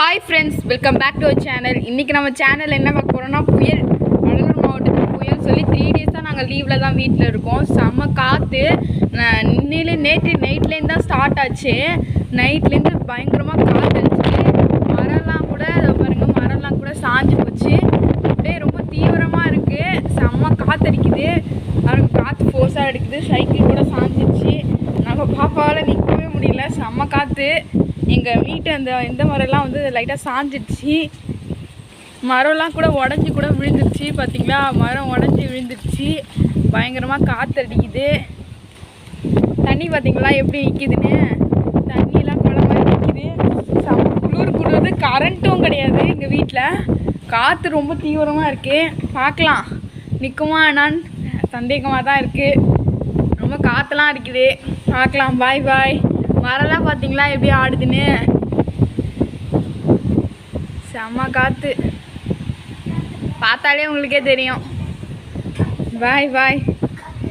Hi friends, welcome back to our channel. இன்றைக்கி நம்ம channel என்ன பார்க்க போகிறோம்னா புயல். கடலூர் மாவட்டத்தில் புயல் சொல்லி 3 டேஸாக நாங்கள் லீவில் தான் வீட்டில் இருக்கோம். செம்ம காற்று. நேற்று நைட்லேருந்து தான் ஸ்டார்ட் ஆச்சு. நைட்லேருந்து பயங்கரமாக காற்று அடிச்சு மரம்லாம் கூட பாருங்கள், மரம்லாம் கூட சாஞ்சு போச்சு. அப்படியே ரொம்ப தீவிரமாக இருக்குது. செம்ம காற்றடிக்குது. காற்று ஃபோர்ஸாக அடிக்குது. சைக்கிள் கூட சாஞ்சிடுச்சு. நம்ம பாப்பாவால் நிற்கவே முடியல. செம்ம காற்று. எங்கள் வீட்டு இந்த மரம்லாம் வந்து லைட்டாக சாஞ்சிடுச்சு. மரம்லாம் கூட உடஞ்சி கூட விழுந்துருச்சு. பார்த்திங்களா, மரம் உடஞ்சி விழுந்துருச்சு. பயங்கரமாக காற்று அடிக்குது. தண்ணி பார்த்திங்களா எப்படி நிற்கிதுன்னு. தண்ணியெலாம் குளம் மாதிரி நிற்கிது. குளிர் கூடுவது. கரண்ட்டும் கிடையாது எங்கள் வீட்டில். காற்று ரொம்ப தீவிரமாக இருக்குது. பார்க்கலாம் நிற்குமா என்னான்னு சந்தேகமாக தான் இருக்குது. ரொம்ப காற்றுலாம் அடிக்குது. பார்க்கலாம். பாய் பாய். மரம்லாம் பார்த்தீங்களா எப்படி ஆடுதுன்னு. செம்ம காற்று. பார்த்தாலே உங்களுக்கே தெரியும். பாய் பாய்.